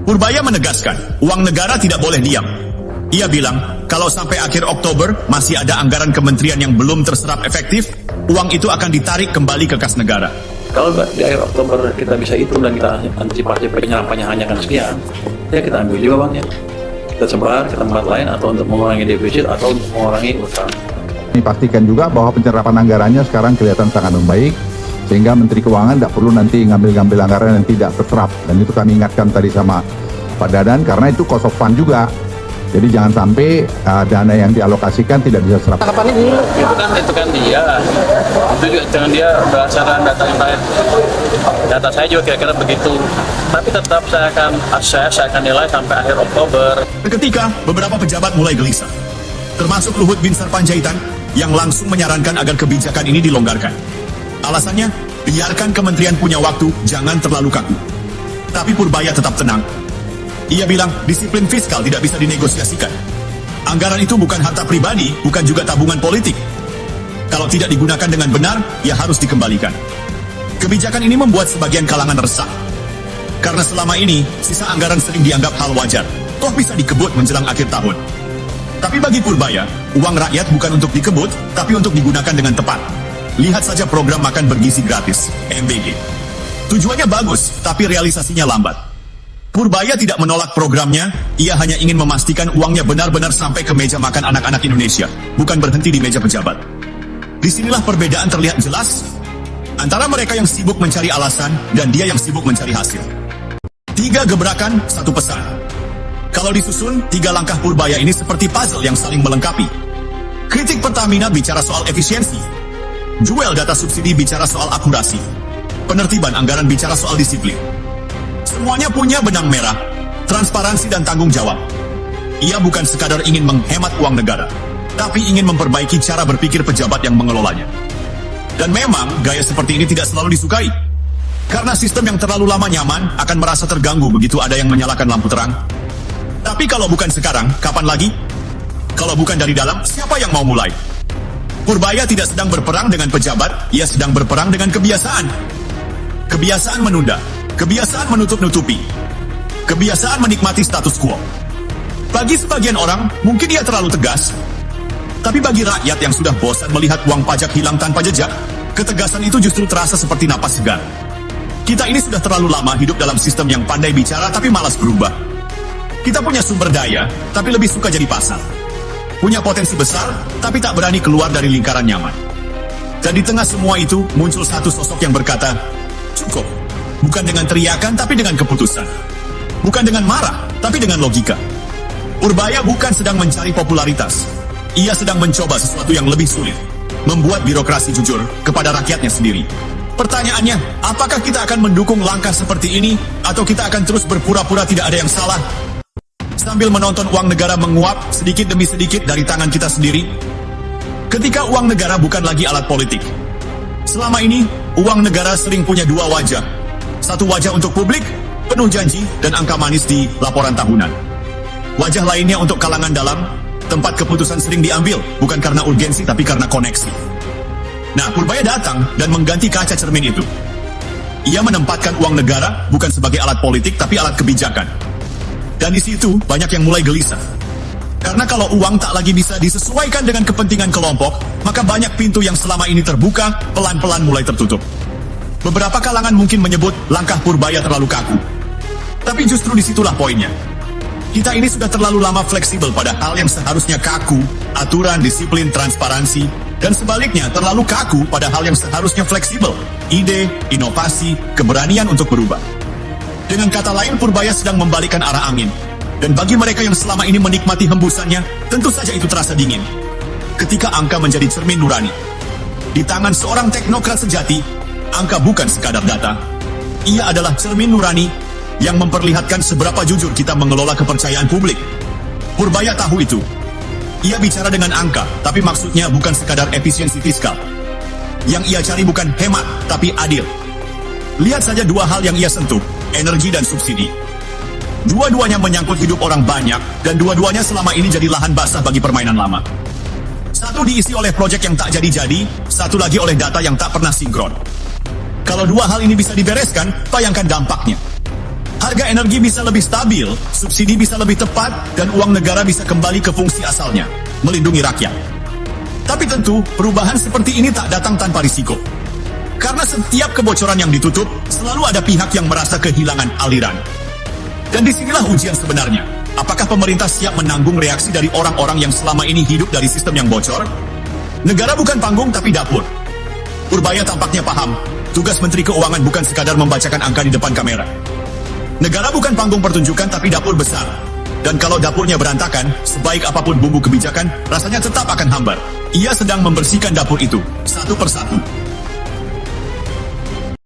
Purbaya menegaskan, uang negara tidak boleh diam. Ia bilang, kalau sampai akhir Oktober masih ada anggaran kementerian yang belum terserap efektif, uang itu akan ditarik kembali ke kas negara. Kalau di akhir Oktober kita bisa hitung dan kita antisipasi penyerapannya hanya akan sekian, ya kita ambil juga uangnya. Kita sebar ke tempat lain atau untuk mengurangi defisit atau untuk mengurangi utang. Ini pastikan juga bahwa penyerapan anggarannya sekarang kelihatan sangat membaik, sehingga Menteri Keuangan tidak perlu nanti ngambil-ngambil anggaran yang tidak terserap. Dan itu kami ingatkan tadi sama Pak Dadan, karena itu cost of fund juga. Jadi jangan sampai dana yang dialokasikan tidak bisa serap. Kapan ini? Itu kan dia. Itu juga dengan dia berdasarkan data yang lain. Data saya juga kira-kira begitu. Tapi tetap saya akan akses, saya akan nilai sampai akhir Oktober. Ketika beberapa pejabat mulai gelisah, termasuk Luhut Binsar Panjaitan yang langsung menyarankan agar kebijakan ini dilonggarkan. Alasannya, biarkan kementerian punya waktu, jangan terlalu kaku. Tapi Purbaya tetap tenang. Ia bilang disiplin fiskal tidak bisa dinegosiasikan. Anggaran itu bukan harta pribadi, bukan juga tabungan politik. Kalau tidak digunakan dengan benar, ya harus dikembalikan. Kebijakan ini membuat sebagian kalangan resah. Karena selama ini, sisa anggaran sering dianggap hal wajar. Toh bisa dikebut menjelang akhir tahun. Tapi bagi Purbaya, uang rakyat bukan untuk dikebut, tapi untuk digunakan dengan tepat. Lihat saja program makan bergizi gratis, MBG. Tujuannya bagus, tapi realisasinya lambat. Purbaya tidak menolak programnya, ia hanya ingin memastikan uangnya benar-benar sampai ke meja makan anak-anak Indonesia, bukan berhenti di meja pejabat. Disinilah perbedaan terlihat jelas antara mereka yang sibuk mencari alasan dan dia yang sibuk mencari hasil. 3 gebrakan, 1 pesan. Kalau disusun, 3 langkah Purbaya ini seperti puzzle yang saling melengkapi. Kritik Pertamina bicara soal efisiensi. Jual data subsidi bicara soal akurasi. Penertiban anggaran bicara soal disiplin. Semuanya punya benang merah, transparansi dan tanggung jawab. Ia bukan sekadar ingin menghemat uang negara, tapi ingin memperbaiki cara berpikir pejabat yang mengelolanya. Dan memang gaya seperti ini tidak selalu disukai. Karena sistem yang terlalu lama nyaman akan merasa terganggu begitu ada yang menyalakan lampu terang. Tapi kalau bukan sekarang, kapan lagi? Kalau bukan dari dalam, siapa yang mau mulai? Purbaya tidak sedang berperang dengan pejabat, ia sedang berperang dengan kebiasaan. Kebiasaan menunda, kebiasaan menutup-nutupi, kebiasaan menikmati status quo. Bagi sebagian orang, mungkin ia terlalu tegas. Tapi bagi rakyat yang sudah bosan melihat uang pajak hilang tanpa jejak, ketegasan itu justru terasa seperti napas segar. Kita ini sudah terlalu lama hidup dalam sistem yang pandai bicara tapi malas berubah. Kita punya sumber daya, tapi lebih suka jadi pasar. Punya potensi besar, tapi tak berani keluar dari lingkaran nyaman. Dan di tengah semua itu, muncul satu sosok yang berkata, cukup. Bukan dengan teriakan, tapi dengan keputusan. Bukan dengan marah, tapi dengan logika. Purbaya bukan sedang mencari popularitas. Ia sedang mencoba sesuatu yang lebih sulit. Membuat birokrasi jujur kepada rakyatnya sendiri. Pertanyaannya, apakah kita akan mendukung langkah seperti ini, atau kita akan terus berpura-pura tidak ada yang salah? Sambil menonton uang negara menguap sedikit demi sedikit dari tangan kita sendiri. Ketika uang negara bukan lagi alat politik. Selama ini, uang negara sering punya 2 wajah. Satu wajah untuk publik, penuh janji dan angka manis di laporan tahunan. Wajah lainnya untuk kalangan dalam, tempat keputusan sering diambil, bukan karena urgensi tapi karena koneksi. Nah, Purbaya datang dan mengganti kaca cermin itu. Ia menempatkan uang negara bukan sebagai alat politik tapi alat kebijakan. Dan di situ banyak yang mulai gelisah. Karena kalau uang tak lagi bisa disesuaikan dengan kepentingan kelompok, maka banyak pintu yang selama ini terbuka, pelan-pelan mulai tertutup. Beberapa kalangan mungkin menyebut langkah Purbaya terlalu kaku. Tapi justru disitulah poinnya. Kita ini sudah terlalu lama fleksibel pada hal yang seharusnya kaku, aturan, disiplin, transparansi, dan sebaliknya terlalu kaku pada hal yang seharusnya fleksibel, ide, inovasi, keberanian untuk berubah. Dengan kata lain, Purbaya sedang membalikkan arah angin. Dan bagi mereka yang selama ini menikmati hembusannya, tentu saja itu terasa dingin. Ketika angka menjadi cermin nurani. Di tangan seorang teknokrat sejati, angka bukan sekadar data. Ia adalah cermin nurani yang memperlihatkan seberapa jujur kita mengelola kepercayaan publik. Purbaya tahu itu. Ia bicara dengan angka, tapi maksudnya bukan sekadar efisiensi fiskal. Yang ia cari bukan hemat, tapi adil. Lihat saja 2 hal yang ia sentuh, energi dan subsidi. Dua-duanya menyangkut hidup orang banyak, dan dua-duanya selama ini jadi lahan basah bagi permainan lama. Satu diisi oleh proyek yang tak jadi-jadi, satu lagi oleh data yang tak pernah sinkron. Kalau 2 hal ini bisa dibereskan, bayangkan dampaknya. Harga energi bisa lebih stabil, subsidi bisa lebih tepat, dan uang negara bisa kembali ke fungsi asalnya, melindungi rakyat. Tapi tentu, perubahan seperti ini tak datang tanpa risiko. Karena setiap kebocoran yang ditutup, selalu ada pihak yang merasa kehilangan aliran. Dan disinilah ujian sebenarnya. Apakah pemerintah siap menanggung reaksi dari orang-orang yang selama ini hidup dari sistem yang bocor? Negara bukan panggung tapi dapur. Purbaya tampaknya paham, tugas Menteri Keuangan bukan sekadar membacakan angka di depan kamera. Negara bukan panggung pertunjukan tapi dapur besar. Dan kalau dapurnya berantakan, sebaik apapun bumbu kebijakan, rasanya tetap akan hambar. Ia sedang membersihkan dapur itu, satu persatu.